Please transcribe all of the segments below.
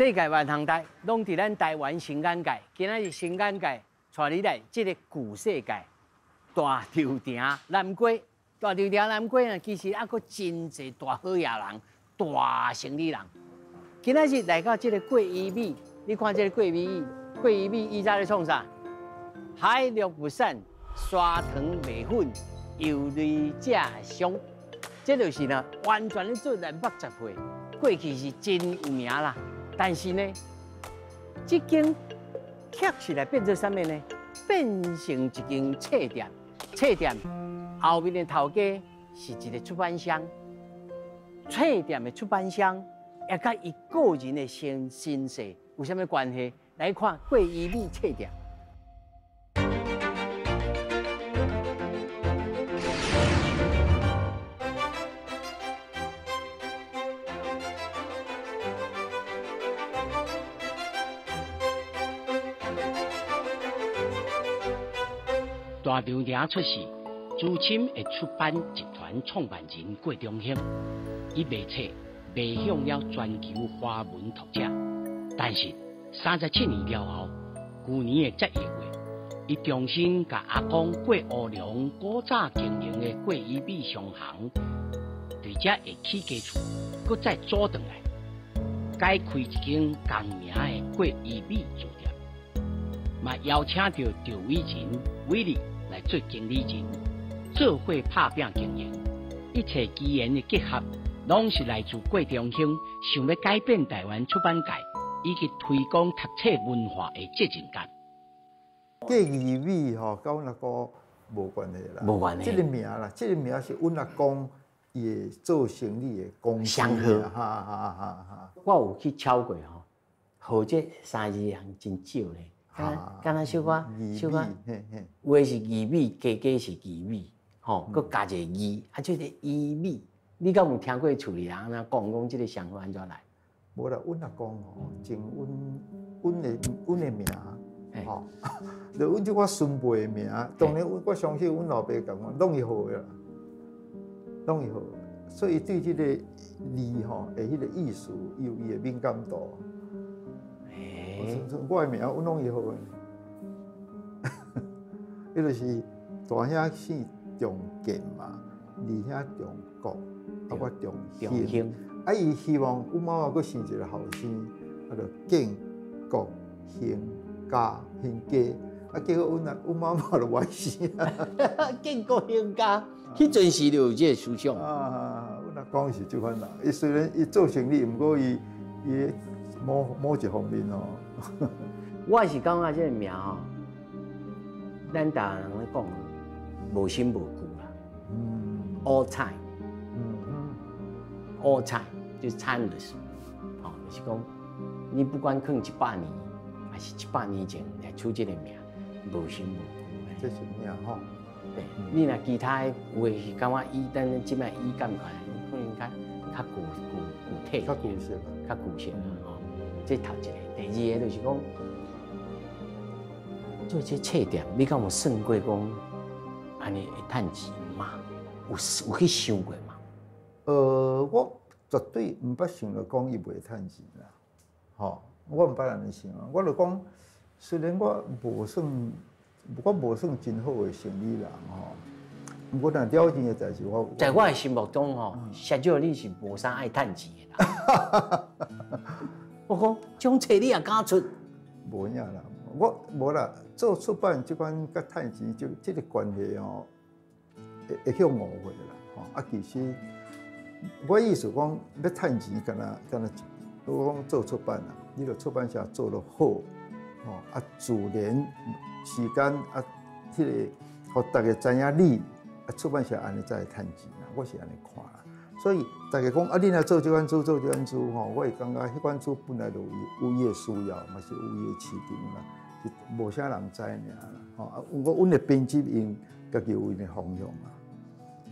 世界万行代，拢伫咱台湾新眼界。今仔日新眼界带你来这个旧世界大稻埕南瓜。大稻埕南瓜呢，其实还佫真侪大好野人、大生意人。今仔日来到这个桂鱼米，你看这个桂鱼米，桂鱼米伊在咧创啥？海陆不散，砂糖米粉，油类正香。这就是呢，完全咧做南北十岁。过去是真有名啦，但是呢，这间却是来变做啥物呢？变成一间册店。册店后面的头家是一个出版商，册店的出版商也甲伊个人的身世有啥物关系？来看桂鱼米册店。大稻埕出世，资深的出版集团创办人郭中兴，伊卖册卖向了全球华文读者。但是37年了后，去年的11月，伊重新甲阿公郭乌良古早经营的桂鱼米商行，对这的起家厝，搁再组转来，改开一间同名的桂鱼米书店，嘛邀请到赵伟仁、伟利来做经理人，做伙拍拼经营，一切机缘的结合，拢是来自郭中兴想要改变台湾出版界以及推广读册文化的责任感。桂鱼米吼，跟阮阿公无关系啦，无关系。这个名啦，这个名是阮阿公伊做生意的公司。相合，哈。我有去敲过吼，号这3字人真少咧。敢若小可，有的是鱼米，加是鱼米，吼，佮加一个鱼，啊，这个鱼米，你敢有听过厝里人安怎讲这个想法安怎来？无啦，阮阿公吼，从阮的名，吼，就阮即个孙辈的名，当然我相信阮老爸甲我拢会好啦，拢会好，所以对这个字吼，的迄个意思有伊的敏感度。我的名阮拢会好诶，迄就是大兄姓重建嘛，二兄重国，啊我重兴，啊伊希望阮妈妈佫生一个后生，啊就建国兴家兴家，啊结果阮妈妈就歪死啊，建国兴家，迄阵时就有这个思想啊，阮阿公是即款人，伊虽然伊做生意，毋过伊某一方面哦。我是感觉这个名吼，咱台湾人咧讲，无心无故啦。all time，all time 就是 timeless， 哦，就是讲，你不管可能100年，还是100年前来出这个名，无心无故的。这是名吼。对，你若其他有诶是感觉伊等咱即摆伊感觉，可能较具体，较具实，较具实啦吼。这头一个，第二个就是讲，做这册店，你敢有算过讲，安尼会趁钱吗？有去想过吗？我绝对唔捌想着讲伊袂趁钱啦，吼，我唔捌安尼想啊。我就讲，虽然我无算真好的生意人吼，不过但了钱的代志，在我的心目中吼，至少你是无啥爱趁钱的啦。我讲，种册你也敢出？无影啦，我无啦。做出版即款甲趁钱就即个关系吼，会向误会啦。吼啊，其实我意思讲，要趁钱，干那，我讲做出版啦，你著出版社做得好，吼啊，自然时间啊，迄个，互大家知影你啊，出版社安尼才会趁钱啦。我是安尼看啦。所以大家讲啊，你若做这款书，做这款书吼，我会感觉迄款书本来就有伊的需要，嘛是有伊的市场啦，是无啥人知尔啦。吼啊，阮的编辑因家己有伊的方向嘛。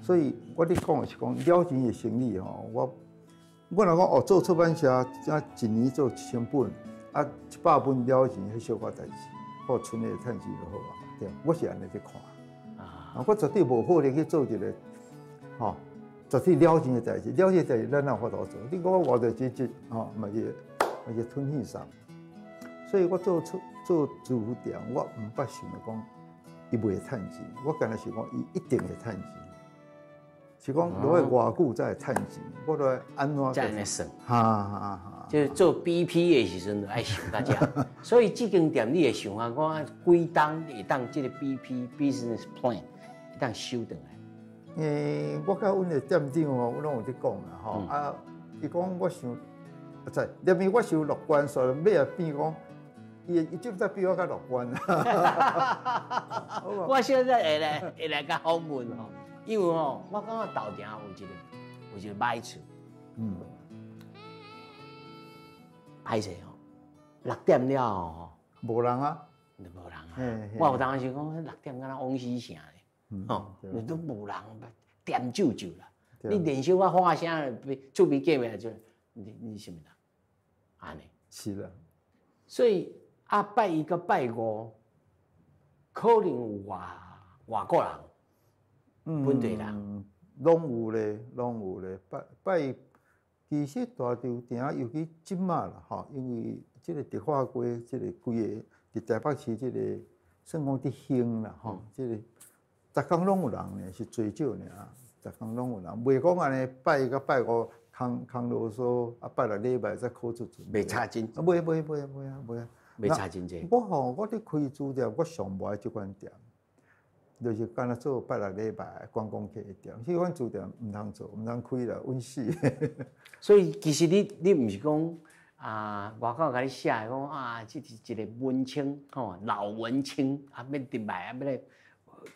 所以我咧讲的是讲了钱的生意吼，我若讲哦，做出版社，一年做1000本，啊100本了钱，迄小可代志，我剩的趁钱就好啊。对，我是安尼咧看。啊，我绝对无可能去做一个，吼。绝对了钱的代志，了钱代志咱哪法度做？你讲我活着钱吼，嘛是而且吞气上，所以我做植物店，我唔捌想讲伊袂趁钱，我干那想讲伊一定会趁钱。是讲落去偌久才会趁钱，我落来安怎才安尼算？哈，就是做 BP 的时阵就爱想到这，所以这间店你会想啊，我几当会当这个 BP business plan 会当收回来。我甲阮的店长哦，我拢有伫讲啦吼，啊，伊讲我想，在连面我想乐观，所以尾也变讲，伊就在比我较乐观。我现在会来甲访问吼。因为吼，我感觉豆埕有一个歹处，歹势吼，6点了吼，无人啊，就无人啊。我有当时讲6点敢若往死城咧，吼，都无人，点就啦。你连续我喊声，厝边见面就，你什么啦？安尼。是啦。所以拜一个拜五，可能有外国人。本地人拢有咧，拜其实大稻埕，尤其即马啦吼，因为即个迪化街，即个规个伫台北市即个算讲伫兴啦吼，即个逐工拢有人呢，是最少尔，逐工拢有人，袂讲安尼拜到拜五空啰嗦，拜6礼拜再考出准。袂差真，袂啊，袂差真济。我伫开煮店，我上无爱即款店。就是干那做拜6礼拜观光客的店，迄款主店唔通做，唔通开啦，稳死。所以其实你唔是讲外口甲你写讲这是一个文青吼，老文青要入来要来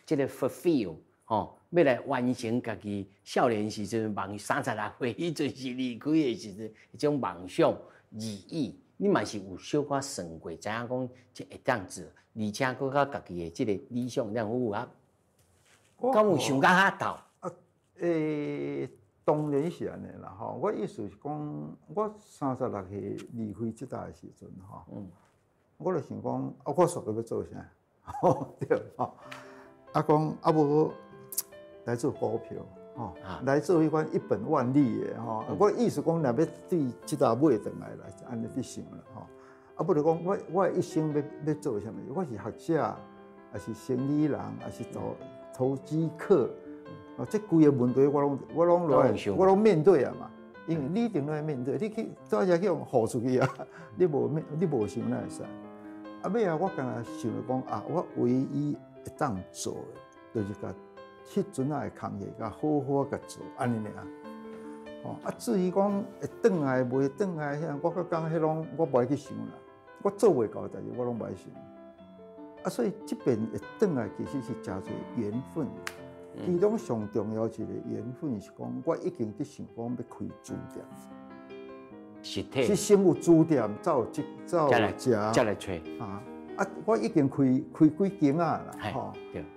这个 fulfill 吼，要来完成家己少年时阵梦36岁迄阵是离开的时阵迄种梦想意义，你嘛是有小可算过，知影讲这会当做。而且佫甲家己的即个理想有啊，敢有想到遐透？当然是安尼啦吼。我意思是讲，我36岁离开即搭的时阵吼，我就想讲，我属于要做啥？对吼，讲无来做股票吼，来做迄款一本万利的吼。我意思讲，若要对即搭买转来啦，安尼伫想啦吼。不如讲，我一生要做啥物？我是学者，还是生意人，还是投机客？这规个问题我拢来，我拢面对啊嘛。因为你一定要面对，你去早只去用付出去啊，你无想那会使。尾啊，我干那想讲我唯一会当做的，就是甲迄阵的工业，甲好好甲做，安尼尔。至于讲会转来袂转来，我讲迄拢我无爱去想啦。我做袂到的代志，我拢袂想。所以这边会转来，其实是真侪缘分。其中上重要一个缘分是讲，我已经伫想讲要开书店。实体是先有书店，才有食。再来找我已经开几间啊啦，吼。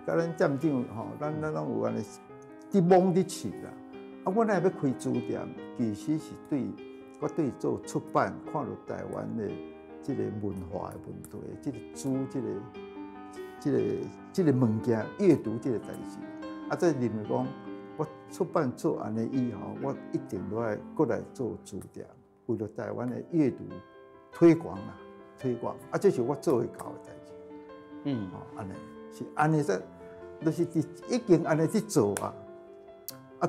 甲咱店长吼，咱拢有安尼伫忙伫试啦。我若要开书店，其实是我对做出版，看到台湾的这个文化的问题，这个书，这个物件，阅读这个代志。再认为讲，我出版做安尼以后，我一定要过来做书店，为了台湾的阅读推广啦，推广。这是我做会到的代志。安尼是安尼在，就是已经安尼去做啊。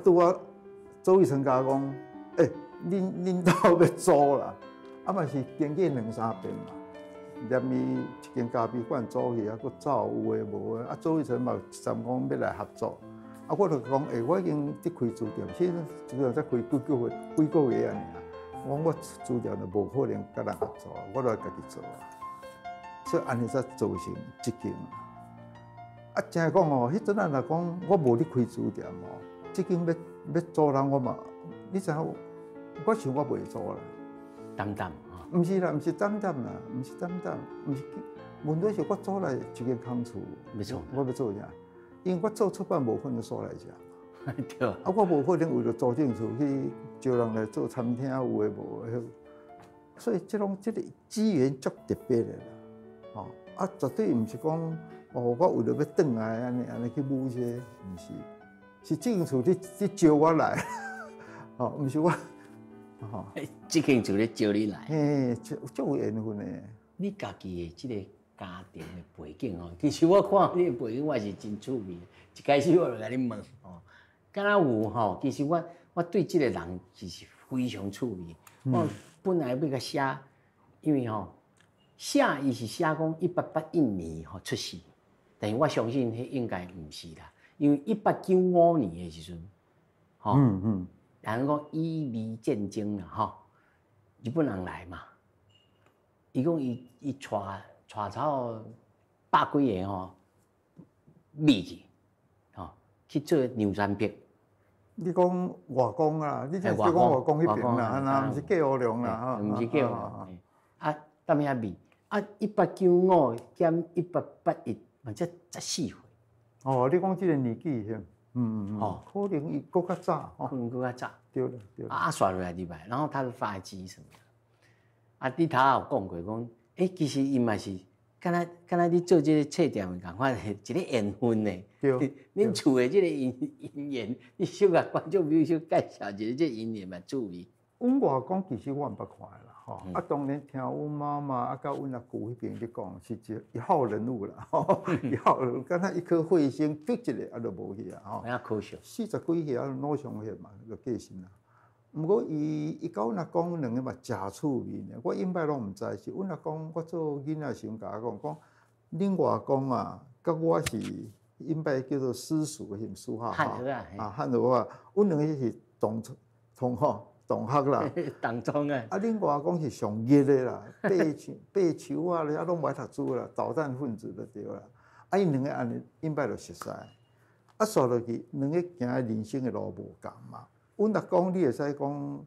拄我周玉成甲我讲，恁兜要租啦，嘛是经过2-3遍嘛。连伊一间咖啡馆租去，佫走有诶无诶。周玉成嘛想讲要来合作，我就讲，我已经伫开书店，其实书店才开几个月安尼啊。我书店就无可能甲人合作，我就家己做啊。所以安尼才造成即间啊。真系讲迄阵若讲我无咧开书店即间要租人我嘛，你知影？我想我袂租啦。等等。毋是啦，毋是等等啦，毋是，问题是我租来一间空厝，我要做啥？因为我做出版无可能租来遮，对。我无可能为了租间厝去招人来做餐厅，有诶无诶。所以这个资源足特别的啦，绝对毋是讲我为了要转来安尼去买些，毋是，是这间厝你招我来，毋是我。吼，即间就咧招你来。嘿，足有缘分的。你家己的即个家庭的背景哦，其实我看你的背景，我是真趣味。一开始我就甲你问哦，敢若有吼，其实我对即个人其实非常趣味。我本来要甲写，因为吼写伊是写讲1881年吼出世，但是我相信迄应该毋是啦，因为1895年的时阵，吼，人讲伊美战争啦，吼，日本人来嘛。伊讲伊带草百几个吼，秘去，吼去做牛山壁。你讲外公啊，你就是讲外公迄边啦，那毋是芥湖梁啦，毋是芥湖梁。啊，当遐秘啊，1895减1881，嘛才14岁。哦，你讲即个年纪，哦，可能伊搁较早，可能搁较早。对了对了。啊，刷落来礼拜，然后他的发迹什么的。啊，你头有讲过讲，其实伊嘛是，敢若你做这个册店的共款，一个缘分呢。对。恁厝的这个姻缘，你小甲观众朋友介绍一下这姻缘嘛，趣味。阮外公其实我毋捌看啦，吼。啊，当然听阮妈妈啊，甲阮阿舅迄边咧讲，是一号人物啦，吼。一号人物，敢若一颗彗星飞一个啊，都无去啊，吼。哪可惜40几岁啊，脑伤血嘛，就过身啦。毋过伊甲阮阿公两个嘛真趣味呢。我因摆拢毋知，是阮阿公我做囡仔时阵甲我讲，恁外公啊，甲我是因摆叫做私塾的私校汉学啊，啊汉学啊，阮两个是同学啦。同窗啊。啊，恁外公是上热的啦，爬树啊，啊拢无爱读书啦，导弹分子就对啦。啊，因两个安尼因摆就熟悉，啊，刷落去两个行人生的路无共嘛。阮阿公你会使讲，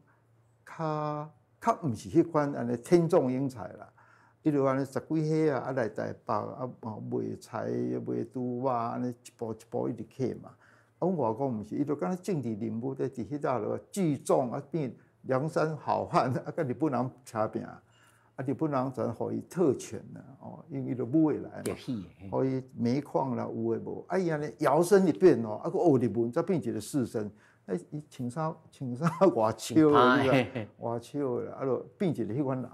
较毋是迄款安尼天纵英才啦，伊就安尼10几岁啊，来台北啊，卖菜卖猪肉安尼一步一步一直起嘛。啊，阮外公毋是，伊就敢若政治人物在迄搭落聚众啊，变梁山好汉啊，甲日本人扯拼，啊，日本人全互伊特权啦，哦，因为伊就买来嘛，互伊煤矿啦有诶无，啊伊安尼摇身一变哦，啊个学日文，才变一个士绅。伊穿衫外笑诶，外笑诶，啊，就变一个迄款人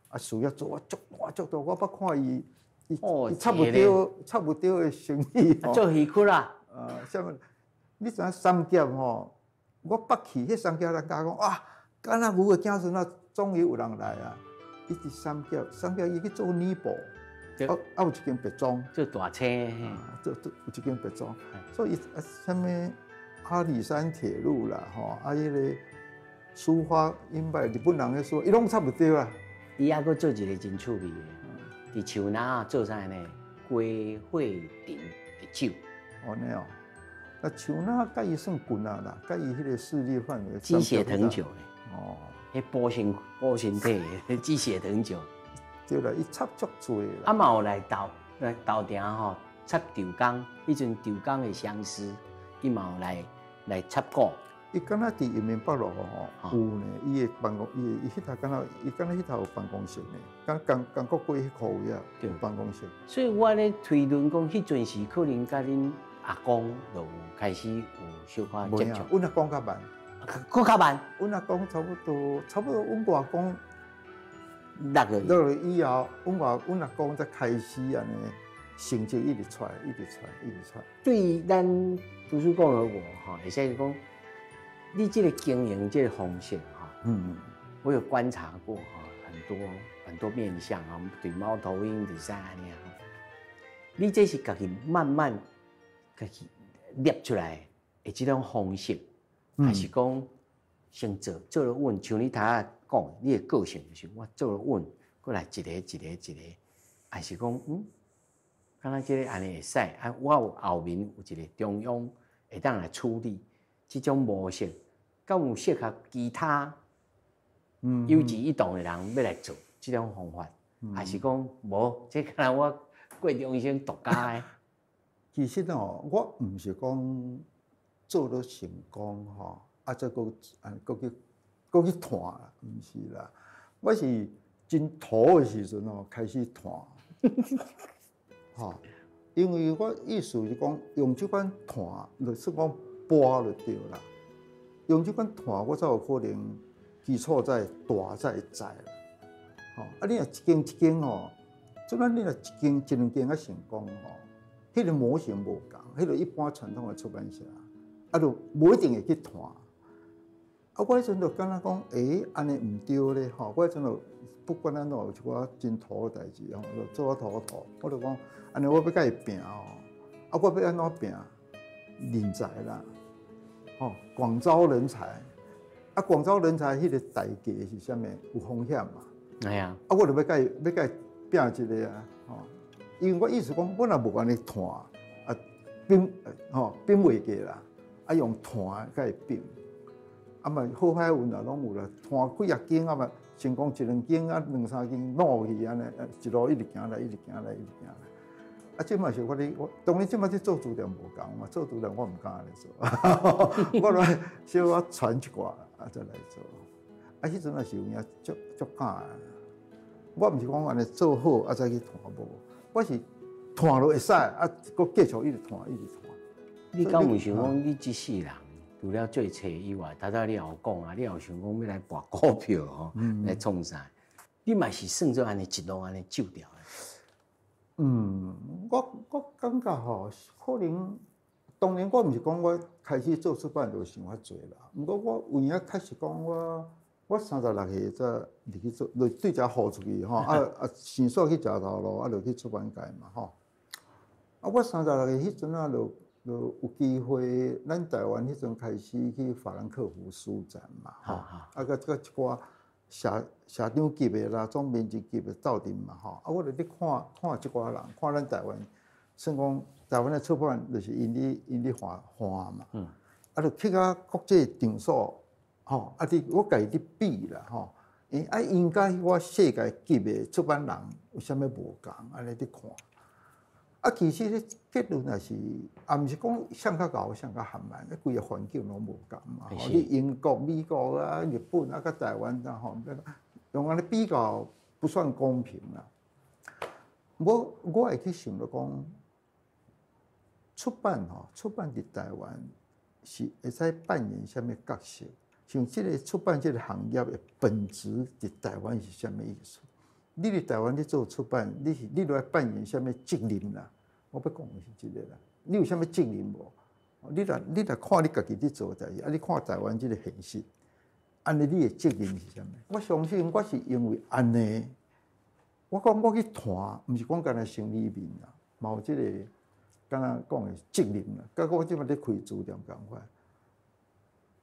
啊，事业做足多，我捌看伊差不多诶生意做戏曲啦。啥物？你知影三峡吼？我捌去迄三峡人甲讲哇，敢若牛诶子孙啊，终于有人来啊！伊伫三峡伊去做泥布，有一间别庄，做大车，有一间别庄，所以啥物？阿里山铁路啦，吼，啊，迄个书法，因摆日本人咧说，伊拢差不多啦。伊还阁做一个真趣味的，伫树林做啥呢？龟会顶的酒。哦，那哦，那树林甲伊算近啊啦，甲伊迄个势力范围。鸡血藤酒呢？哦，迄补身体的鸡血藤酒。对啦，伊插足多啦。啊嘛有来豆埕吼插豆工，迄阵豆工的相思，伊嘛有来插股。伊敢若伫延平北路吼有呢，伊的办公，伊迄头敢若迄头有办公室呢，港国街迄块位啊，有办公室。所以我咧推论讲，迄阵时可能甲恁阿公就开始有小可接触。阮阿公较慢，佫较慢。阮阿公差不多，阮外公6个月以后，阮阿公才开始安尼。成绩一直出来。对咱图书馆而我哈，会使讲，你这个经营这个方式哈，我有观察过哈，很多面向啊，对猫头鹰对啥安尼啊，你这是家己慢慢家己捏出来的这种方式，还是讲先做了稳，像你头下讲，你的个性就是我做了稳，过来一个，还是讲敢若即个安尼会使啊？我有后面有一个中央会当来处理即种模式，敢有适合其他有志一动的人要来做即种方法，还是讲无？即敢若我过中生独家的。其实我毋是讲做了成功啊，再搁去谈啦，毋是啦。我是真土的时阵开始谈。因为我意思是讲，用这款谈，就是讲播就对啦。用这款谈，我才有可能基础在大在在啦。吼，啊，你若一间吼，即摆你若一两间啊成功吼，迄个模型无共，迄个一般传统的出版社，啊，就无一定会去谈。啊，我迄阵就感觉讲，安尼毋对咧，吼，我迄阵就不管咱有一寡真土的代志，吼，就做土，我就讲，安尼我要甲伊拼哦，啊，我要安怎拼？人才啦，吼，广招人才，啊，广招人才迄个代价是啥物？有风险嘛？哎呀，啊，我就要甲伊拼一个啊，吼，因为我意思讲，我若无安尼谈，啊，拼袂过啦，啊，用谈甲伊拼。啊嘛好歹运啦，拢有啦，摊几啊间啊嘛，成功一两间啊，两三间落去安尼，一路一直行来，一直行来，一直行来。啊，即嘛是我当然即嘛去做主任无共嘛，做主任我毋敢安尼做，我来小可传一寡啊再来做。啊，迄阵也是有影足敢的，我毋是讲安尼做好啊再去谈无，我是谈落会使啊，佫继续一直谈一直谈。你敢有想讲你即世人？除了做册以外，头你有讲啊，你有想讲要来博股票吼，来创啥？你嘛是算做安尼一路安尼走掉的。我感觉吼，可能当然我毋是讲我开始做出版就想遐济啦。毋过我有影确实讲我36岁才入去做，就对遮付出去吼，先煞去食头路，啊，就去出版界嘛吼。啊，我36岁迄阵啊，就有机会，咱台湾迄阵开始去法兰克福书展嘛，吼，啊，甲一寡社长级的啦，总编辑级的斗阵嘛，吼，啊，我就咧看即寡人，看咱台湾，算讲台湾的出版就是因咧画嘛，啊，就去到国际场所，吼，啊，我家己咧比啦，吼，应该我世界级的出版人有啥物无共，安尼咧看。啊，其实咧结论也是，也毋是讲谁较高，谁较含慢，规个环境拢无共嘛。你英国、美国啊、日本啊、甲台湾啊，吼，用安尼比较不算公平啦。我会去想着讲，出版伫台湾是会使扮演啥物角色？像即个出版即个行业的本质伫台湾是啥物意思？你伫台湾咧做出版，你来扮演啥物责任啦？我要讲的是即个啦，你有啥物责任无？你来看你家己咧做代志，啊，你看台湾即个现实，安尼你的责任是啥物？我相信我是因为安尼，我讲我去谈，毋是讲干那生理面啦，嘛有即个干那讲的责任啦。甲我即摆咧开书店共款，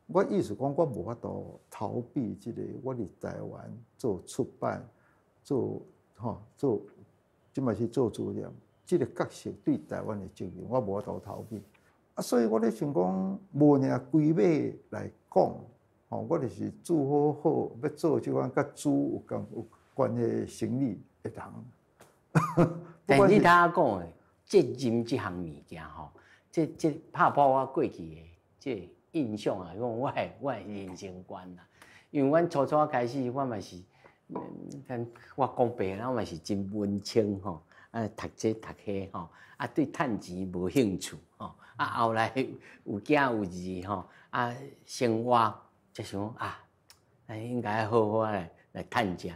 我意思讲我无法度逃避即个我伫台湾做出版，做即摆是做主任。这个角色对台湾的责任，我无法度逃避啊，所以我咧想讲，无尔规划来讲，吼，我就是做好要做即款甲主有关系的生意的人。但你头讲的责任这项物件吼，这拍破我过去的这印象啊，讲我的人生观啦，因为阮初开始，我嘛是，我讲白啦，我嘛是真文青吼。啊，读册读迄吼，啊对趁钱无兴趣吼，啊后来有囝有儿吼，啊生活才想啊，应该好好来趁食。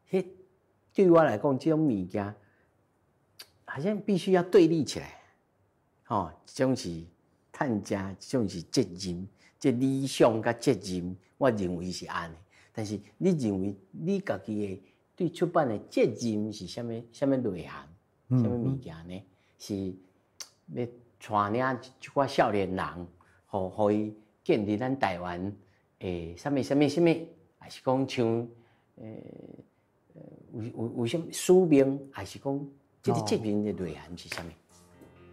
迄对我来讲，这种物件好像必须要对立起来，吼，这种是趁食，这种是责任，这理想甲责任，我认为是安尼。但是你认为你家己的？对出版的责任是啥物内涵？啥物物件呢？是要带领一寡少年人，互伊建立咱台湾诶啥物，还是讲像有啥物使命，还是讲这个责任的内涵是啥物？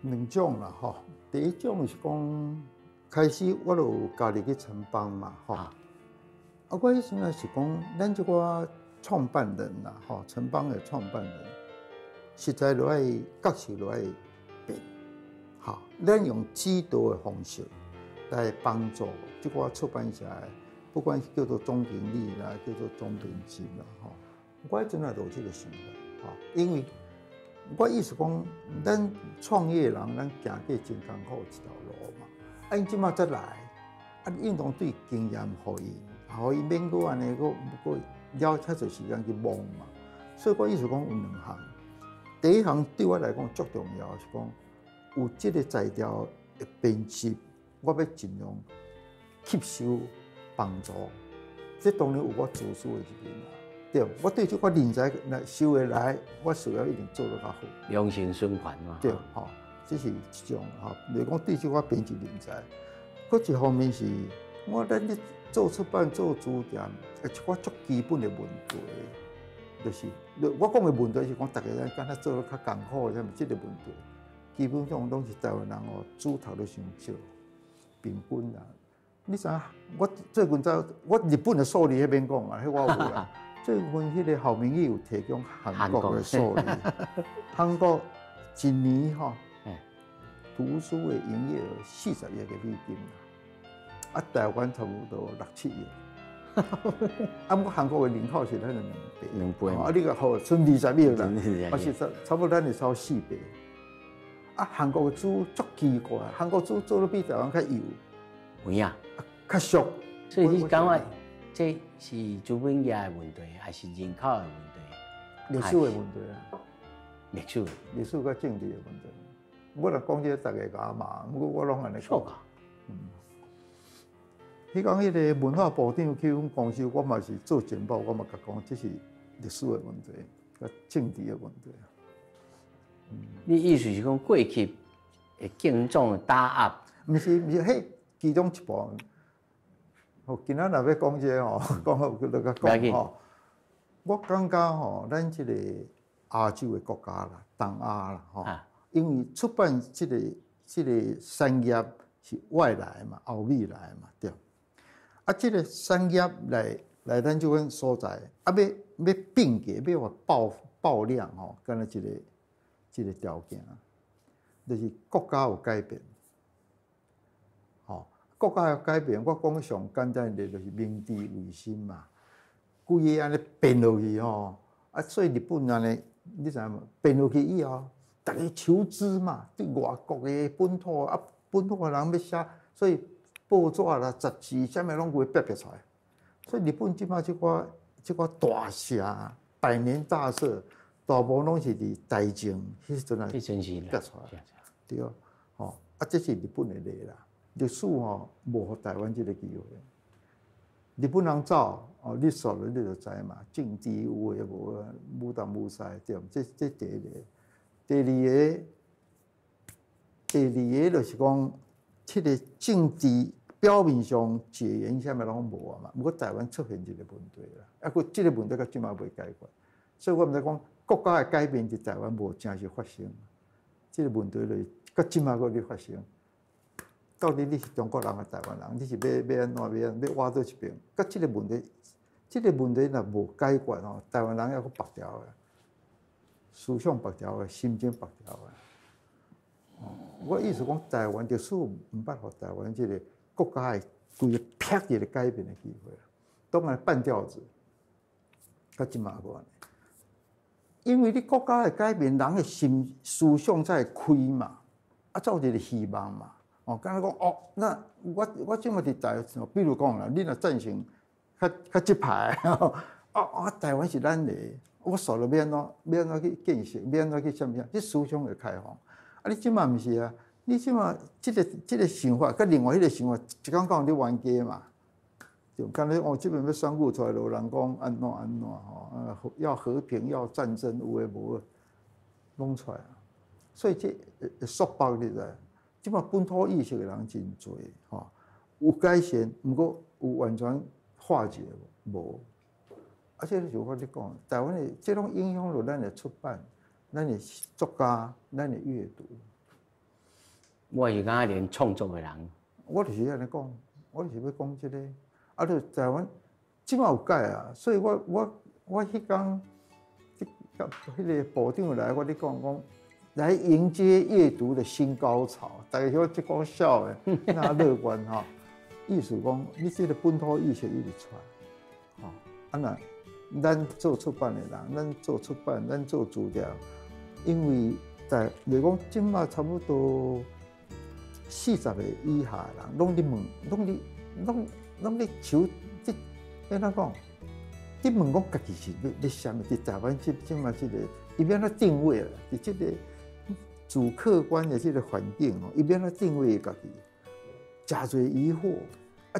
两种啦，吼。第一种是讲开始我就加入去城邦嘛，吼。啊，我迄时阵是讲咱即个。创办人啦，吼，城邦的创办人，实在就爱角色就爱变，好，咱用指导的方式来帮助即个出版社，不管是叫做总经理啦，叫做总编辑啦，吼，我真系有这个想法，吼，因为我意思讲，咱创业人，咱行过真艰苦一条路嘛，啊，因即马再来，啊，应当对经验互伊。好伊免过安尼，我了遐侪时间去摸嘛。所以我意思讲有两项，第一项对我来讲最重要是讲有这个材料的编辑，我要尽量吸收帮助。这当然有我自私的一面啦，对，我对这个人才来收回来，我需要一定做得较好。良性循环嘛。对，吼，这是一种吼，你讲对这个编辑人才，佫一方面是我咱咧做出版、做书店，一寡足基本的问题，就是我讲的问题是讲，大家咱敢若做得较艰苦，啥物即个问题，基本上拢是台湾人哦，主头都伤少，平均啦。你知影？我最近在我日本的数字迄边讲啊，迄我有啦。最近迄个郝明义有提供韩国的数字，韩国一年吼，图书的营业额40亿个美金啦，啊，台湾差不多6、7亿。啊，我韩国的人口是咱的2倍，啊，你个好，剩20亿啦，啊是差不多咱的超4倍。啊，韩国的书足奇怪，韩国书做得比台湾较有。有影，较俗。所以你感觉这是资本业的问题，还是人口的问题？历史的问题啊。历史甲政治的问题。我若讲这大家甲骂，不过我拢安尼讲。迄讲迄个文化部长去阮公司，我嘛是做简报，我嘛甲讲，这是历史的问题，甲政治的问题。你意思是讲过去的竞争打压？毋是，迄其中一部分。今仔若要讲这吼，讲好就甲讲吼。我感觉吼，咱即个亚洲的国家啦，东亚啦吼，因为出版即个产业是外来嘛，欧美来嘛，对。啊，即个产业来咱即款所在，啊要并价，要话爆量吼，干那一个条件，就是国家有改变。国家要改变，我讲上简单的就是明治维新嘛，规个安尼变落去吼，啊，所以日本安尼，你知影无？变落去以后，大家求知嘛，对外国的本土啊，本土的人要写，所以报纸啦、杂志啥物拢会逼出来。所以日本即摆即个大社、百年大社，大部分拢是伫台前迄阵啊逼出来，对，吼，啊，这是日本的例啦。历史吼无互台湾即个机会，日本人走哦，历史你就知嘛，政治有诶无啊，无东无西，对毋？这第一个，第二个就是讲，即个政治表面上解严啥物拢无啊嘛，不过台湾出现一个问题啦，啊，佮即个问题到即马未解决，所以我毋知讲国家的改变伫台湾无正式发生，即个问题就是到即马佫咧发生。到底你是中国人还是台湾人？你是要安怎要挖到一边？甲这个问题若无解决吼，台湾人还佫白条的，思想白条的，心情白条的。我意思讲，台湾就是毋捌互台湾这个国家的规个啪一个改变的机会，当然半吊子，甲即马无安尼。因为你国家的改变，人的思想才会开嘛，啊，才有一个希望嘛。哦，敢若讲哦，那我即马伫台湾，比如讲啦，你若赞成较即派，台湾是咱的，我说了要安怎去建设，要安怎去啥物啊？你思想会开放。啊，你即马毋是啊？你即马即个想法，甲另外迄个想法，一讲讲你冤家嘛？就敢若即边要选举出来，有人讲安怎吼，要和平，要战争，有诶无诶，弄出来啊。所以这会束缚你知？即马本土意识的人真多，吼，有改善，毋过有完全化解无。而且就我咧讲，台湾的这种影响了咱的出版、咱的作家、咱的阅读。我是感觉连创作的人，我就是安尼讲，我就是要讲这个。啊，就台湾即马有改啊，所以我迄天，迄个部长来，我咧讲。来迎接阅读的新高潮，大家说即讲笑的，那乐观哈。意思讲，你这个本土意识一直出来，吼，啊那咱做出版的人，咱做出版，咱做资料，因为例如讲，即马差不多40个以下的人，拢咧问，拢咧求安怎讲？你问我家己是要啥物？伫台湾即嘛即个，伊要安怎定位啦？伫即个主客观的即个环境哦，伊要安怎定位家己？真侪疑惑，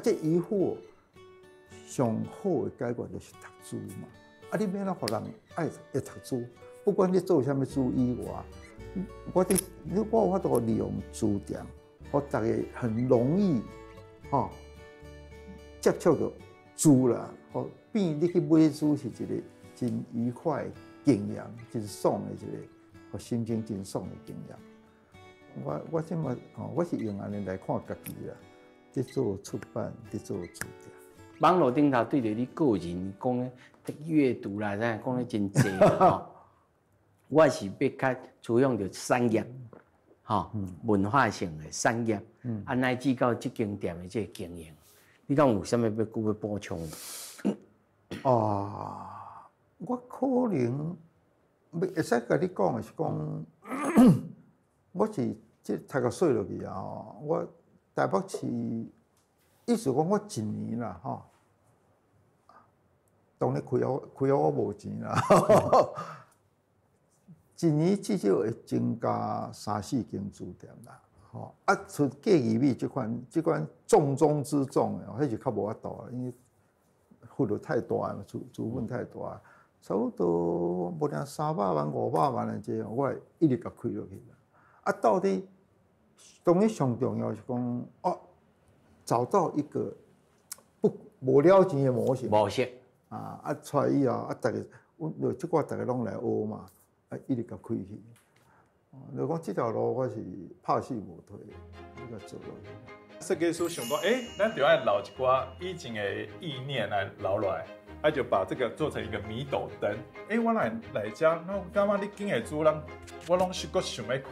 这疑惑上好的解决就是读书嘛。你要安怎互人会读书？不管你做啥物书以外，我有法度利用书店，互大家很容易接触到书啦，变你去买书是一个真愉快的经验，真爽的一个，互心情真爽的经验。我即马我是用安尼来看家己啦，伫做出版，伫做书店。网络顶头对着你个人讲咧，阅读啦，啥讲咧真济吼。我是要较注重着产业，文化性的产业，乃至到即间店的这个经营，你讲有啥物要补充？我可能会使甲你讲的是讲，我是即读个细落去啊，我台北市，意思讲我一年啦，当然开销我无钱啦，一年至少会增加3、4间书店啦，出过义美即款重中之重的，迄就较无法度啦，因为负荷太大嘛，资本太大，差不多无定300万、500万的这，我会一直甲开落去啦。到底当然上重要是讲找到一个无了钱的模型。出来以后大家，阮即个大家拢来学嘛，一直甲开去。就讲这条路我是拍死无退，要走落去。设计师想讲，咱就要留一寡以前的意念来留落来，就把这个做成一个米斗灯。我来遮，我感觉你景的主人，我拢是阁想要看。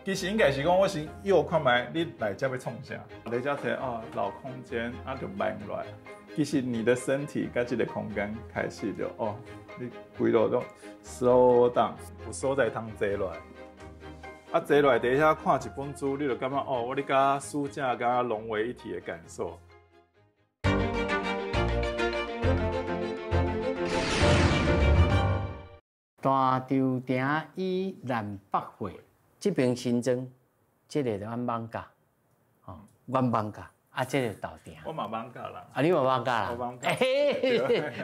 其实应该是讲，我先又看卖你来遮要创啥？来遮摕老空间，就慢落来。其实你的身体跟这个空间开始就你规路都 slow down， 有所在通坐落来。坐落来底下看一本书，你就感觉我你甲书架甲融为一体的感受。大稻埕以南北会这边新增，这个就按网价，阮网价。这个豆埕，我嘛网价啦。你嘛网价啦？我网价。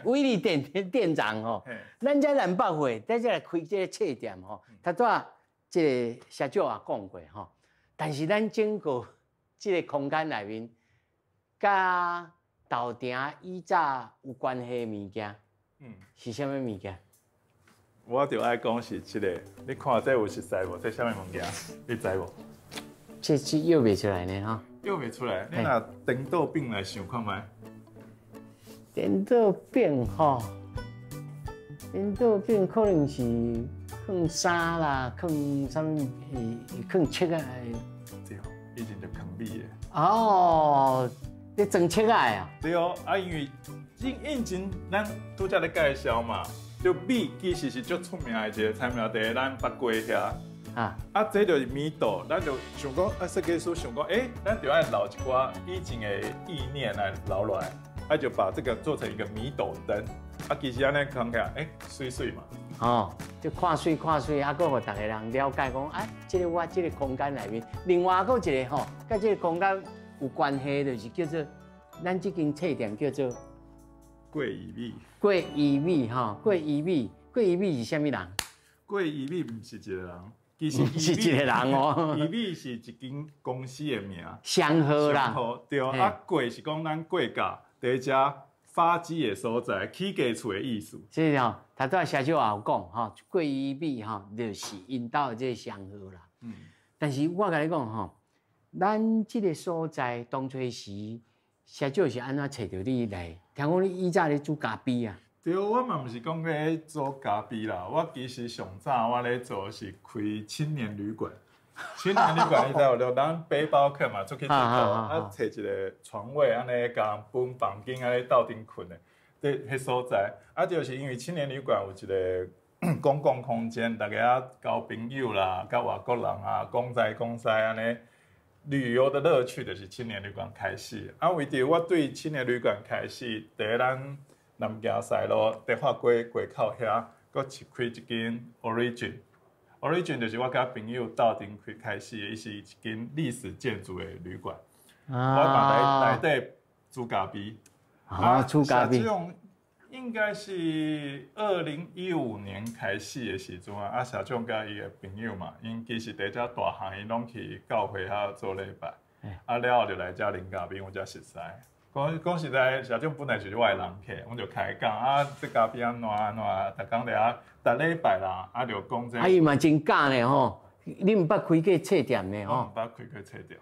威力店长咱这南北会在这来开这个册店他早这个社长也讲过但是咱整个这个空间内面，甲豆埕以早有关系的物件，是啥物物件？我就爱讲是这个，你看这有熟悉无？这啥物物件？你知无？这又袂出来呢又袂出来，你拿颠倒饼来想看卖。颠倒饼颠倒饼可能是放衫啦，放啥物放切啊？对，以前就放米的。你装切啊？对因为以前咱拄则咧介绍嘛，就米其实是足出名的一个菜苗地，咱北瓜遐。这就是米豆，咱就想讲，设计师想讲，咱就要留一寡以前的意念来留落来，就把这个做成一个米斗灯。其实安尼看起来，水水嘛。就看水，搁互大家人了解讲，这个我这个空间内面，另外搁一个跟这个空间有关系，就是叫做咱这间册店叫做桂义米。桂义米是啥物人？桂义米不是一个人。其实是一个人义米是一间公司的名，祥和啦。对，贵是讲咱贵价第一家发基的所在，起家厝的意思。是他在社长也有讲贵义米就是因兜的这个祥和啦。但是我甲你讲咱这个所在当初时，社长是安怎找到你来？听讲你以早咧煮咖啡啊？对，我嘛不是讲咧做咖啡啦，我其实上早我咧做是开青年旅馆。青年旅馆你知有，咱背包客嘛，出去佚佗，找一个床位，安尼甲人分房间，安尼斗阵困的，迄所在。就是因为青年旅馆有一个公共空间，大家交朋友啦，甲外国人讲西安尼，旅游的乐趣就是青年旅馆开始。啊，为着我对青年旅馆开始，第一咱南京西路德化街口遐，搁开一间 Origin 就是我甲朋友斗阵开始的，伊是一间历史建筑的旅馆。我嘛内底煮咖啡。煮咖啡。应该是2015年开始的时阵啊，社长甲伊的朋友嘛，因其实伫遮大汉，因拢去教会遐做礼拜，啊了后就来遮啉咖啡，我才熟悉。讲实在，社长本来就是我的人客，我就开讲啊，这咖啡安怎，逐工伫遐，逐礼拜啦，啊就讲这。伊嘛真假呢吼，你毋捌开过册店呢吼？毋捌开过册店，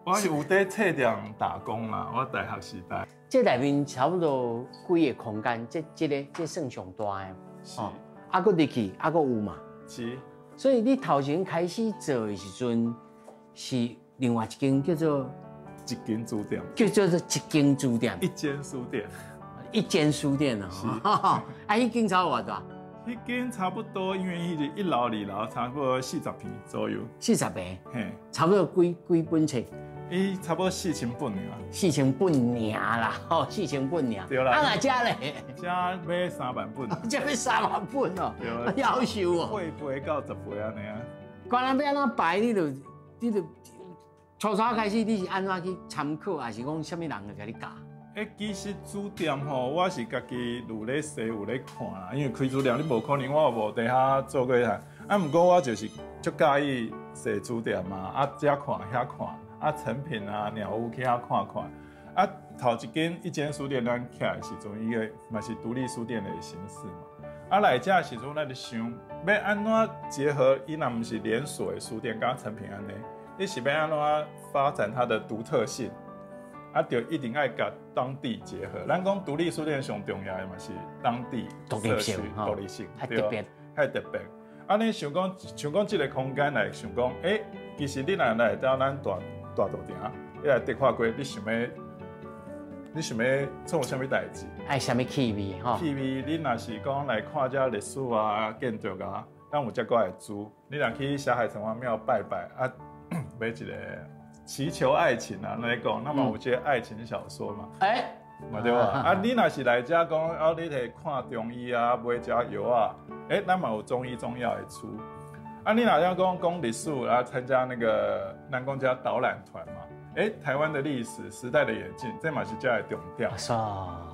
我是有伫册店打工啦，我大学时代。这内面差不多几个空间，这算上大的，哦，啊个入去，啊个有嘛，是。所以你头前开始做的时阵，是另外一间叫做一间书店，叫做一间书店，一间书店，一间书店啊，啊，迄间差偌大？迄间差不多，因为迄1楼2楼差不多40平左右，40平，嘿，差不多几本册。伊差不多4000本尔，4000本尔啦，吼，4000本尔。对啦。啊，哪只咧？只买3万本。这要3万本哦。对。夭寿哦。8杯到10杯安尼啊。管咱要安怎排，你就初开始，你是安怎去参考，还是讲什么人会甲你教？其实书店吼，我是家己有咧洗有咧看啦，因为开书店你无可能我无伫遐做过啥。啊，不过我就是足介意洗书店嘛，啊，遮看遐看。啊，成品啊，鸟屋去遐看看。啊，头一间书店咱起来时阵，伊个嘛是独立书店的形式嘛。啊，来遮时阵，咱就想要安怎结合，伊若毋是连锁的书店，甲成品安尼，你是要安怎发展它的独特性？啊，就一定爱甲当地结合。咱讲独立书店上重要的嘛是当地社区独立性，对吧？太特别。啊，你想讲这个空间来想讲，其实你若来到咱大道埕，你来德化街，你想要做啥物代志？爱啥物气味吼？气味，你若是讲来看遮历史啊、建筑啊，咱有遮个来租。你若去霞海城隍庙拜拜啊，买一个祈求爱情啊，来讲，那么有些爱情小说嘛，嘛对吧？啊，你若是来遮讲，啊，你摕看中医啊，买遮药啊，咱嘛有中医中药会出。啊，你哪要讲历史啊，参加那个南宫家导览团嘛？台湾的历史时代的演进，这嘛是遮的重点。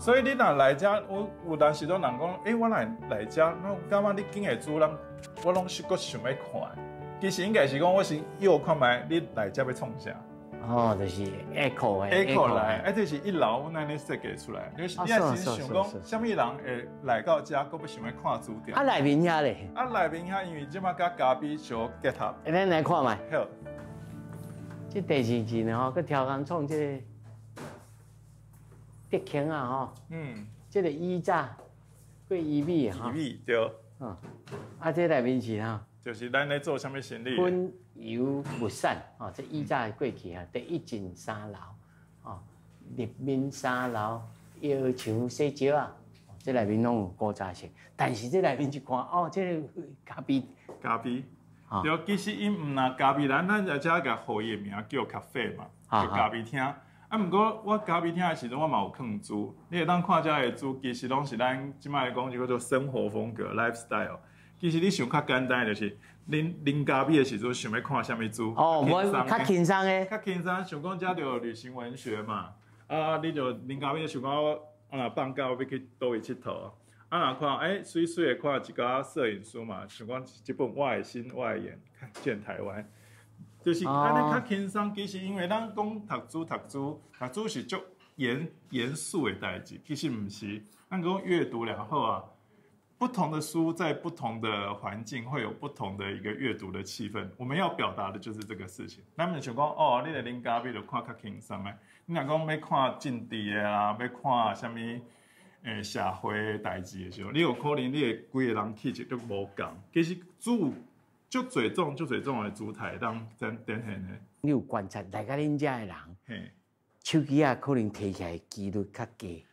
所以你若来遮，有当时都人讲，我来遮，我感觉你今日主人，我拢是搁想要看。其实应该是讲，我先又看卖，你来遮要创啥？哦，就是 echo 来，这是1楼，阮安尼设计出来。你也是想讲，什么人会来到遮，搁要想要看书店？啊，内面遐咧？啊，内面遐因为即马甲咖啡相结合。咱来看卖。好。这第2集呢吼，佮超工创这德庆啊吼。这个衣炸，过衣米哈。衣米对。啊，这内面是哈。就是咱咧做啥物生意？荤油木散哦，这衣炸过去啊，第1进3楼哦，入面3楼要像洗脚啊，这内面拢有古早式，但是这内面一看哦，这个咖啡，对，其实因毋若咖啡，咱在遮甲互伊名叫咖啡嘛，叫咖啡厅。啊，毋过我咖啡厅的时阵，我嘛有放租，你会当看遮的租，其实拢是咱即摆讲就叫做生活风格 （lifestyle）。其实你想较简单的，就是啉咖啡的时阵，想要看啥物书？我较轻松的。较轻松，想讲遮就旅行文学嘛。啊，你就啉咖啡，想讲若放假要去倒位佚佗。啊，若看水水的看一寡摄影书嘛，想讲即本《我的心我的眼》，见台湾，就是安尼较轻松。其实因为咱讲读书是足严肃的代志，其实毋是。咱讲阅读良好啊。不同的书在不同的环境会有不同的一个阅读的气氛。我们要表达的就是这个事情。咱们想讲你来啉咖啡就看较轻松的。你若讲要看政治的啊，要看什么社会的代志的时候，你有可能你的规个人气质都无共。其实足侪种的主题当展现的。你有观察来甲恁遮的人，手机啊可能提起来几率较低。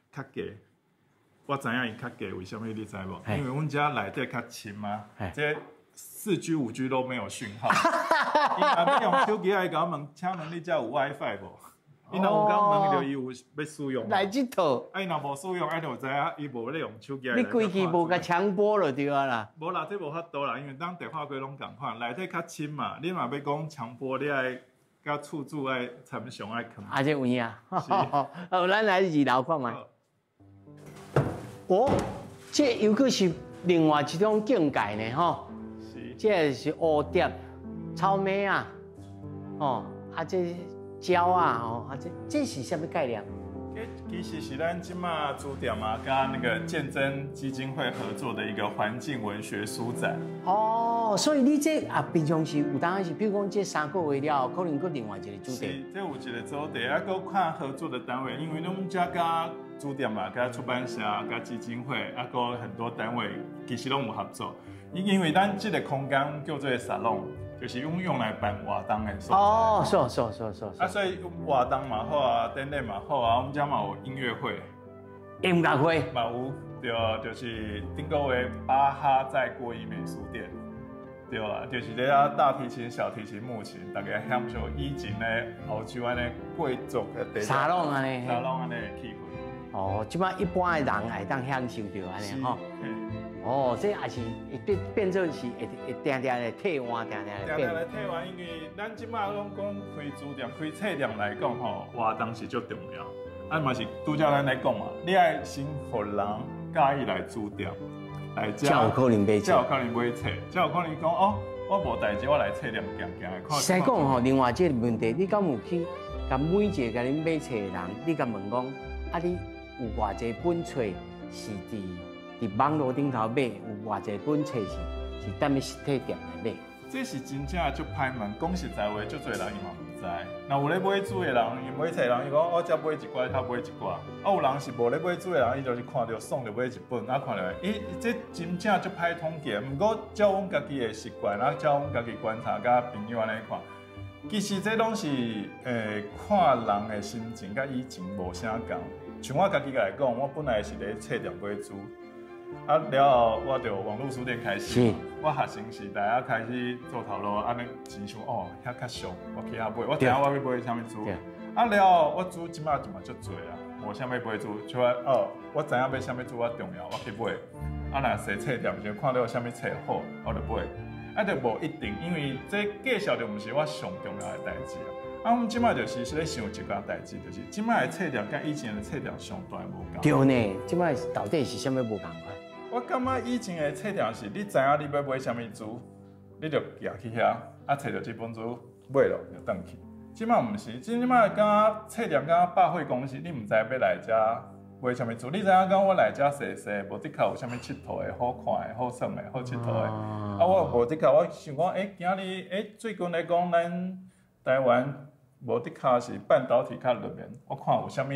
我知影伊较低，为什么你知无？因为阮家内底较深嘛，这4G、5G 都没有讯号。伊若要用手机来甲我问，请问你遮有 WiFi 无？伊若有甲问着伊有要使用。来这套。伊若无使用，就知影伊无咧用手机。你规矩无甲强播就对啊啦。无啦，这无法度啦，因为咱电话机拢共款，内底较深嘛。你若要讲强播，你爱甲厝主爱参详爱坑。啊，这有影。哦，咱来二楼看卖。哦，这又阁是另外一种境界呢，吼。是。这是蝴蝶、草莓啊，哦，啊这蕉啊，哦，啊这是什么概念？其实是咱今嘛书店嘛，跟那个建真基金会合作的一个环境文学书展。哦，所以你这啊，平常时有当是，比如讲这3个月了，可能搁另外一个主题。是，这有一个主题，啊，搁看合作的单位，因为咱家甲书店嘛，甲出版社、甲基金会，啊，搁很多单位其实拢有合作。因为咱这个空间叫做沙龙。就是用来办活动的所在。哦，是。啊，所以活动嘛好啊，典礼嘛好啊，我们家嘛有音乐会、音乐会嘛有，对，就是顶个月巴哈在国艺美术店，对啊，就是咧大提琴、小提琴、木琴，大家享受以前咧欧洲安尼贵族的沙龙安尼气氛。哦，即摆一般的人会当享受到安尼吼。哦，这也是会变做是会定定的替换，定定来替换，因为咱即摆拢讲开书店、开册店来讲吼，活动是足重要。啊嘛是拄则咱来讲嘛，你爱先互人介意来书店来遮，才有可能买册，才有可能买册，才有可能讲哦，我无代志，我来册店行行来看。实讲吼，另外这个问题，你敢有去甲每一个甲恁买册的人，你甲问讲，啊你有偌济本册是伫网络顶头买，有偌济本册是踮咧实体店来买？这是真正足歹问，讲实在话，足侪人伊嘛唔知。那有咧买书的人，伊买册人，伊讲我只买一寡，他买一寡。啊，有人是无咧买书的人，伊就是看到爽就买一本，啊看到，这真正足歹统计。不过照阮家己的习惯，啊照阮家己观察，甲朋友安尼看，其实这拢是看人的心情，甲以前无啥共。像我家己来讲，我本来是咧册店买书。啊，了后我就网络书店开始，我学生时代啊开始做头路，安尼钱想哦，遐较俗，我去遐买，我知影我要买啥物书。啊了后我书即摆就嘛足侪啊，无啥物买书，像哦，我知影买啥物书我重要，我去买。啊若踅册店就看到有啥物册好，我就买。啊，就无一定，因为这介绍就毋是我上重要的代志啊。啊，我们即摆就是咧想一件代志，就是即摆的册店甲以前的册店上大无共。对呢，即摆到底是啥物无共款？我感觉以前的册店是，你知影你要买啥物书，你就行去遐，啊，找到这本书买了就转去。即摆毋是，即摆敢册店敢百货公司，你毋知要来遮买啥物书，你知影讲我来遮踅，无的确有啥物佚佗的、好看的、好耍的、好佚佗的。啊，我无的确，我想讲，今日最近来讲，咱台湾无的确是半导体较热门，我看有啥物，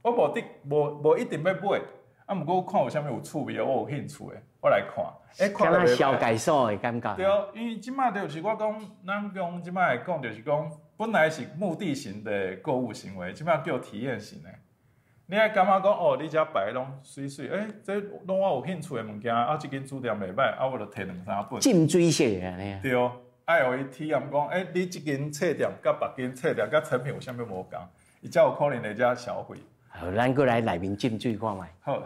我无一定要买。啊，不过看有啥物有趣味的，我有兴趣的，我来看。看那小改所的感觉。对，因为即摆就是我讲，咱讲即摆讲就是讲，本来是目的型的购物行为，即摆叫体验型的。你爱感觉讲哦，你遮摆拢水水，这拢我有兴趣的物件，啊，这间书店袂歹，啊，我就摕2-3本。浸水式的安尼。对，爱有伊体验讲，你这间册店甲别间册店甲成品有啥物无共，伊才有可能来遮消费。好，咱过来内面浸水看卖。好。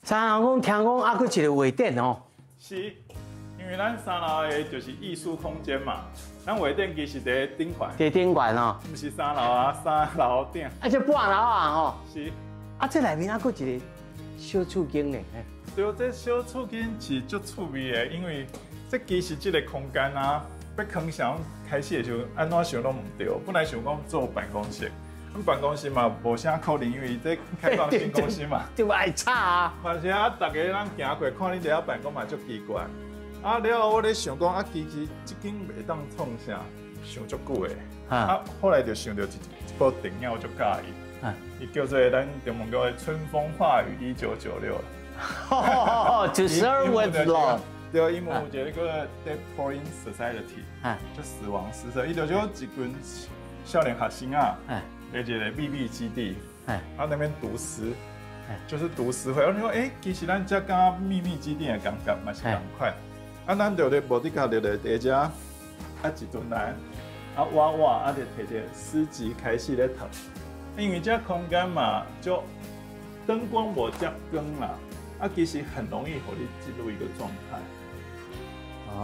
三楼讲听讲还佫一个画展哦。是，因为咱3楼的就是艺术空间嘛，咱画展其实伫顶馆。伫顶馆哦。不是3楼啊，3楼顶。啊，这半楼啊吼。是。啊，这内面还佫一个小厝间呢。对，这小厝间是足趣味的，因为这其实这个空间啊，要囥啥开始的时候，安怎想都唔对。本来想讲做办公室。办公室嘛，无啥可能，因为这开放性公司嘛，就爱吵啊。而且啊，大家咱行过看你伫遐办公嘛，足奇怪。啊，了后我咧想讲，啊，其实这间袂当创啥，想足久诶。啊，后来就想到一部电影，我足介意。伊叫做咱中文叫《春风化雨1996》。哦，12 Words Long。对，因为有一个叫做 Dead Poets Society， 就死亡诗社，伊就叫一群少年学生啊。一个秘密基地，那边读诗，就是读诗会。你说，其实咱这跟秘密基地的感觉嘛是同款。啊，咱就咧无的确就咧在遮一阵来我就摕着诗集开始咧读，因为这空间嘛，就灯光无遮光啦，其实很容易让你进入一个状态。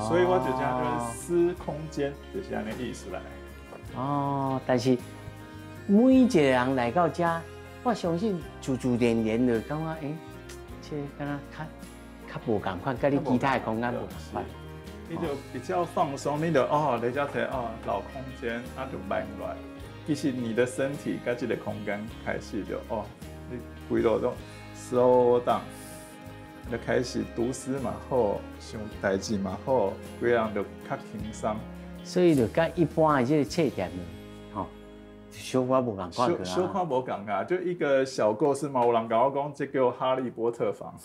所以我就这样就是私空间，就是这样的意思来。哦，但是每一个人来到这，我相信自然就感觉这敢若较无共款，跟你其他的空间无共款。你就比较放松，你就你就睇老空间，就慢来。其实你的身体跟这个空间开始就你规路都 slow down。就开始读诗嘛好，想代志嘛好，规人就较轻松。所以就跟一般的这个册店吼，小可无共款个小可无共啊，就一个小故事嘛。有人甲我讲，这叫哈利波特房，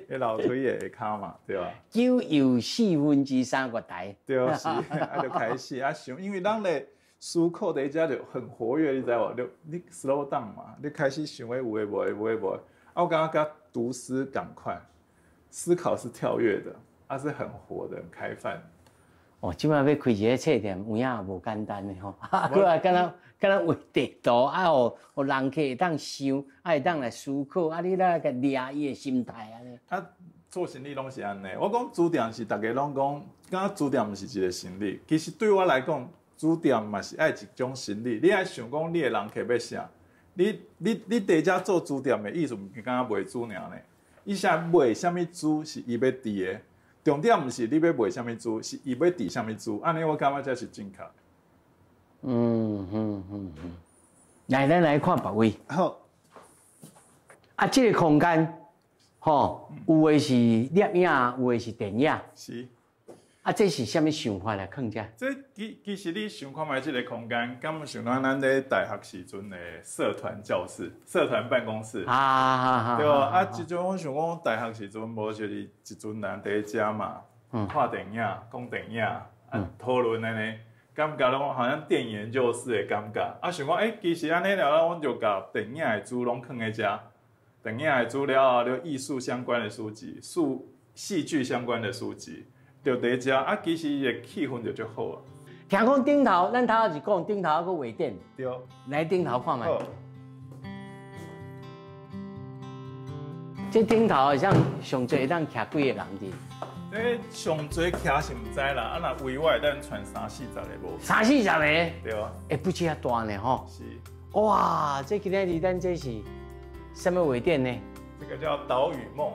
你老推也会卡嘛，对吧？九又3/4个台，对是，就开始想，因为咱咧思考在遮就很活跃，你知无？你 slow down 嘛，你开始想有诶无诶。我感觉跟读诗赶快，思考是跳跃的，它是很活的、很开放。即摆要开一个册店，有影也无简单的吼。过来，敢若画地图，互人客会当想，会当来思考，你来个抓伊的心态安尼。做生意拢是安尼。我讲主店是大家拢讲，敢若主店毋是一个生意。其实对我来讲，主店嘛是爱一种生意。你爱想讲你的人客要啥？你第遮做猪店的意思，唔是敢若卖猪尔呢？伊啥卖啥物猪是伊要伫的，重点唔是你要卖啥物猪，是伊要伫啥物猪。安尼我感觉才是正确。来，咱来看别位。好。这个空间，有的是摄影，有的是电影。是。这是啥物想法来放遮？这其实你想看卖这个空间，敢想到咱咧大学时阵的社团教室、社团办公室，对吧？即阵我想讲大学时阵，无就是一群人在遮嘛，看电影、讲电影，讨论安尼，感觉拢好像电影研究室的感觉。想讲其实安尼了，阮就甲电影的书拢放在遮，电影的资料就艺术相关的书籍、戏剧相关的书籍。就在遮其实伊个气氛就足好啊。听讲顶头，咱头是讲顶头有个画展，对，来顶头看卖。这顶头好像上最会当徛几个人伫？上最徛是唔知啦，若委外咱传30-40个无。30-40个？对啊。不止遐大呢吼。是。哇，这今日咱这是什么画展呢？这个叫岛屿梦。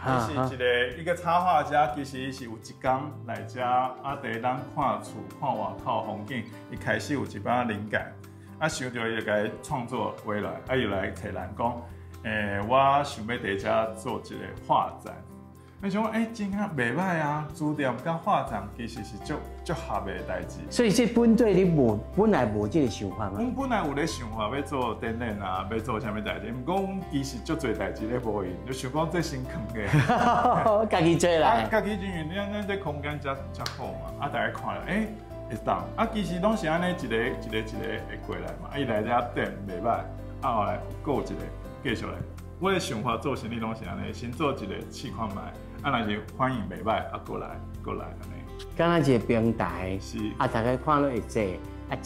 是一个插画家，其实是有一天来遮，第咱看厝、看外口风景，伊开始有一把灵感，想到伊就该创作回来，又来提咱讲，我想要在遮做一个画展。我想讲，真啊袂歹啊，书店甲画展其实是足合的代志。所以这本对你本来无这个想法吗？阮本来有咧想法要做展览啊，要做啥物代志，毋过阮其实足侪代志咧无闲，就想讲这先扛嘅。家己做来。家己因为咱这空间遮好嘛，大家看了，会当。其实拢是安尼一个会过来嘛，伊来遮展袂歹，后来过一个继续来。我的想法做生意拢是安尼，先做一个试看卖。若是反应袂歹，过来安尼。敢若一个平台，是大家看落会坐，一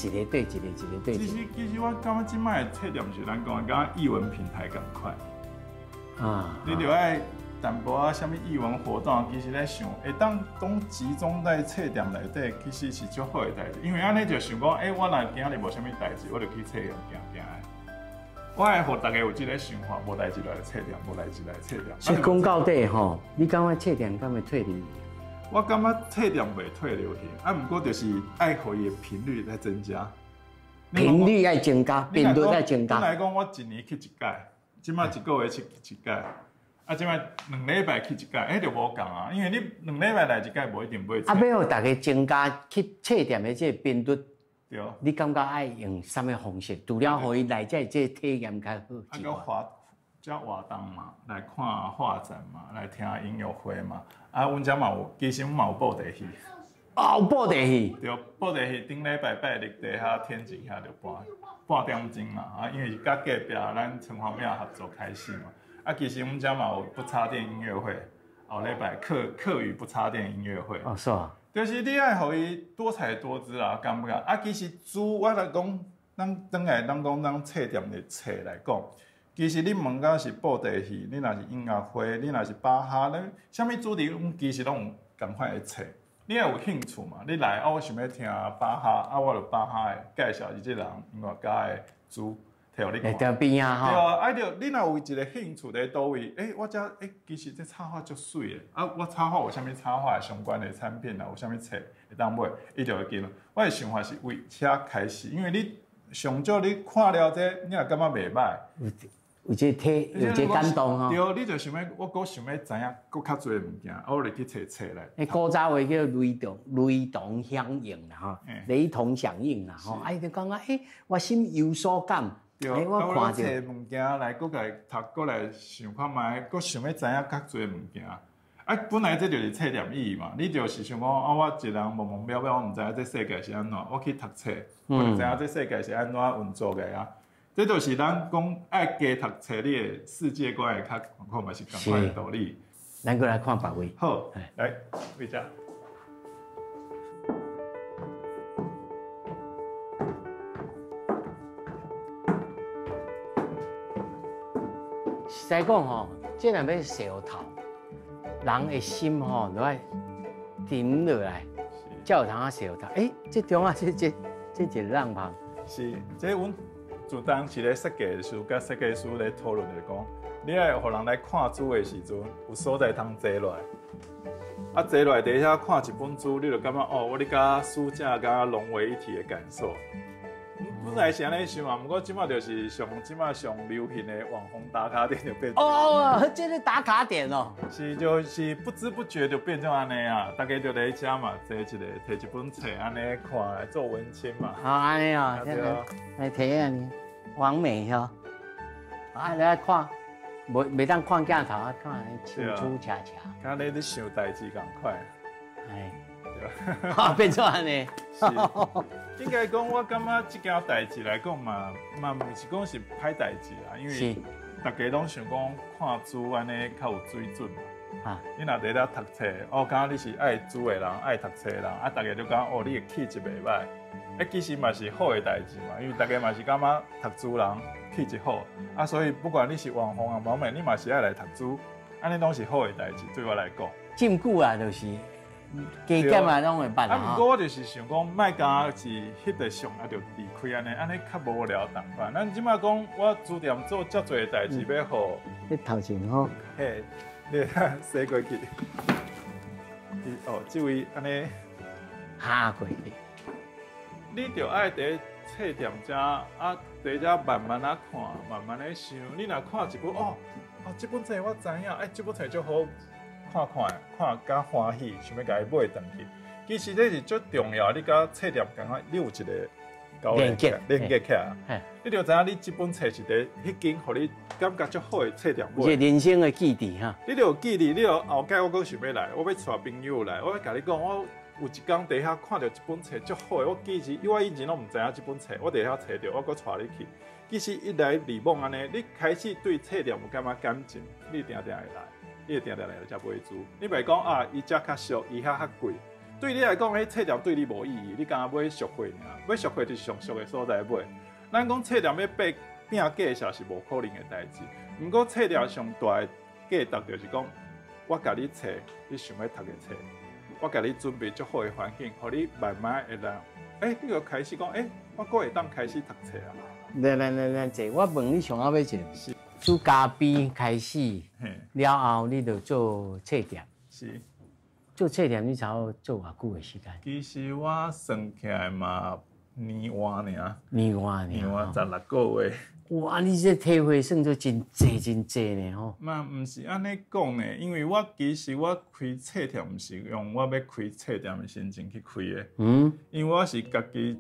个对一个，一个对一个。其实我感觉即摆的册店是咱讲，敢艺文平台共款。你就爱淡薄啥物艺文活动，其实咧想，会当拢集中在册店内底，其实是足好的代志。因为安尼就想讲，我若今日无啥物代志，我就去册店行。我会互大家有这个想法，无代志来册店，无代志来册店。所以讲到底吼，你感觉册店敢会退流？我感觉册店袂退流去，毋过就是爱互伊的频率在增加。频率要增加，频率要增加。本来讲我一年去一届，即摆一个月去一届，即摆2礼拜去一届，就无共啊。因为你2礼拜来一届，无一定买。要互大家增加去册店的这个频率。对，你感觉爱用什么方式？除了互伊来这体验较好之外，叫活动嘛，来看画展嘛，来听音乐会嘛。阮遮嘛有，其实阮嘛有布袋戏。有布袋戏。对，布袋戏顶礼拜拜日伫遐天井遐就半点钟嘛。因为是甲隔壁咱城隍庙合作开始嘛。其实阮遮嘛有不插电音乐会，后礼拜客语不插电音乐会。是啊。就是你爱互伊多彩多姿啊，感觉啊，其实猪我来讲，咱转来咱讲咱册店的册来讲，其实你问到是布袋戏，你若是音乐会，你若是巴哈，咱啥物主题，其实拢有共款的册。你也有兴趣嘛？你来啊，我想要听巴哈，啊，我就巴哈的介绍伊即人音乐家的猪，摕互你看。在边啊吼。对啊，啊着你若有一个兴趣在倒位，我遮其实这插画足水的，啊，我插画有啥物插画相关的产品啊，有啥物册会当买，伊就会记咯。我的想法是为遐开始，因为你上少你看了这，你也感觉袂歹。有这体，有这感动吼。对，你就想要，我搁想要知影搁较侪物件，我就去找册来。古早话叫雷同响应啦吼，雷同响应啦吼，就讲啊，我心有所感，我看找物件来，搁来读，搁来想看觅，搁想要知影较侪物件。啊，本来这就是册店意义嘛，你就是想讲啊，我一人懵懵渺渺，我毋知影这世界是安怎，我去读册，我就知影这世界是安怎运作的啊。这就是咱讲爱加读册，你的世界观会较广阔，嘛是同款的道理。咱过来看别位。好，来，位只。实在讲吼，这若要烧头，人的心吼，就爱停落来，才有通啊烧头。这中啊，这一个浪旁。是，这阮。自当时咧设计的时候，甲设计师咧讨论就讲，你爱互人来看书的时阵，有所在通坐落来。啊，坐落来伫遐看一本书，你就感觉哦，我咧甲书架甲融为一体的感受。本来是安尼想啊，不过即马就是上流行的网红打卡点就变。这个打卡点哦。是，就是不知不觉就变成安尼啊，大家就来遮嘛，摕一本册安尼看来做文青嘛。好，安尼哦，来摕安尼，完美吼。来看，袂当看镜头啊，看清楚恰恰。敢你想代志共款。变做安尼。是，应该讲，我感觉这件代志来讲嘛，毋是讲是歹代志啦，因为大家拢想讲看书安尼较有水准嘛。你若伫咧读册，感觉你是爱书的人，爱读册的人，大家就讲你的气质袂歹。其实嘛是好的代志嘛，因为大家嘛是感觉读书人气质好，所以不管你是网红啊、网美，你嘛是爱来读书，安尼拢是好的代志，对我来讲。禁锢啊，就是。加减啊，拢会办不过我就是想讲，卖家是翕得上就离开安尼较无聊同款。咱即马讲，我主店做遮侪代志要好。你头前吼，你看洗过去。这位安尼下过去。你着爱伫册店遮伫遮慢慢啊看，慢慢咧想。你若看一本这本册我知影，这本册就好。看甲欢喜，想要甲伊买回去。其实这是最重要，你甲册店刚刚你有一个连接起来。你就知影你这本册是伫迄间，互你感觉最好的册店买。是人生的记忆哈。你就有记忆，你就后盖我阁想要来，我要带朋友来，我要甲你讲，我有一天伫遐看到一本册最好的，我其实我以前拢毋知影这本册，我伫遐找到，我阁带你去。其实一来二往安尼，你开始对册店有感觉感情，你定会来。你会定定来就买书，你袂讲伊遮较俗，伊遐较贵。对你来讲，迄册店对你无意义，你敢买俗货尔？买俗货就是上俗的所在买。咱讲册店要变介绍是无可能的代志。毋过册店上大的价值就是讲，我甲你册，你想要读的册，我甲你准备足好的环境，互你慢慢会当，你就开始讲，我阁会当开始读册啊。来，这我问你上后尾一个。自家边开始了后，你就做册店。是做册店，你才好做偌久的时间？其实我算起来嘛，年外尔。年外16个月。哇！你这体会算做真济呢吼。嘛，毋是安尼讲呢，因为我其实我开册店毋是用我要开册店的心情去开的。因为我是家己。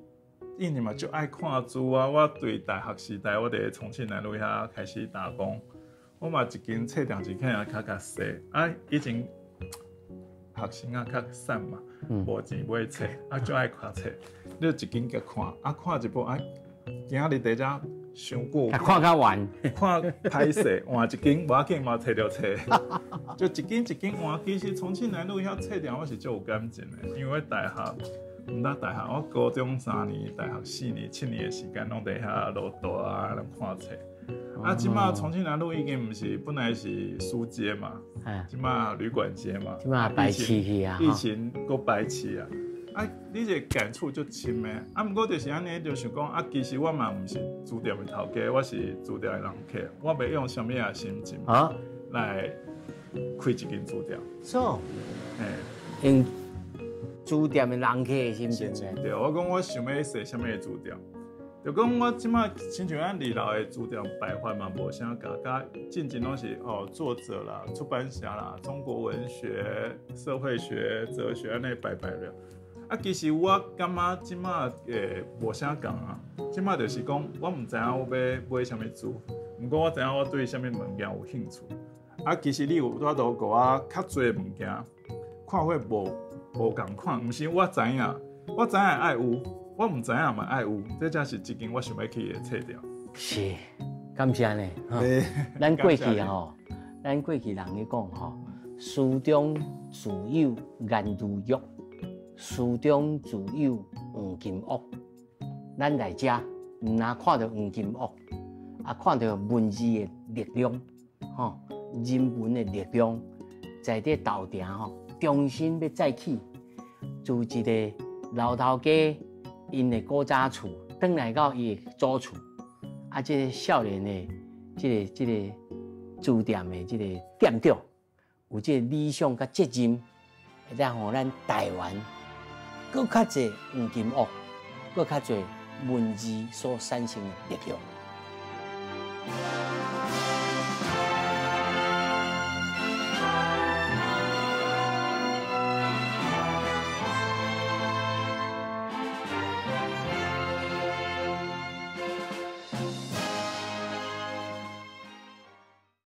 以前嘛就爱看书啊！我对大学时代，我伫重庆南路遐开始打工。我嘛一间册店是肯定较细，以前学生较散嘛，无钱买册，就爱看册。你一间甲看，看一本，今日伫遮伤久，看较完，看歹势，换一间无要紧嘛，摕到册，就一间一间换。其实重庆南路遐册店我是足有感情的，因为我大学，毋但大学，我高中3年，大学4年、7年的时间，拢伫遐落大啊，拢看册。啊，即马重庆南路已经毋是本来是书街嘛，即马旅馆街嘛，即马白市去啊，疫情搁白市啊。啊，你这感触就深的。啊，毋过就是安尼，就想讲啊，其实我嘛毋是书店的头家，我是书店的人客，我袂用什么啊心情来开一间书店。so，用书店的人客的心情对，我讲我想要设什么书店，就讲我即马亲像咱二楼的书店摆法嘛，无啥甲进前拢是作者啦、出版社啦、中国文学、社会学、哲学安尼摆了。啊，其实我感觉即马无啥共啊，即马就是讲我毋知影我要买啥物书，毋过我知影我对啥物物件有兴趣。啊，其实你有拄到给我较侪物件，看法无共款，毋是我知影，我知影爱有，我毋知影嘛爱有，这才是一间我想要去的册店。是，感谢呢。咱过去人咧讲书中自有颜如玉。书中自有黄金屋，咱来遮唔哪看到黄金屋，啊看到文字的力量，人文的力量，在这豆店重新要再起，从一个老头家因的古早厝，转来到伊的祖厝，啊，这个少年的这个书店的这个店长，有这个理想甲责任，会当互咱台湾。搁较侪黄金屋，搁较侪文字所产生的力量。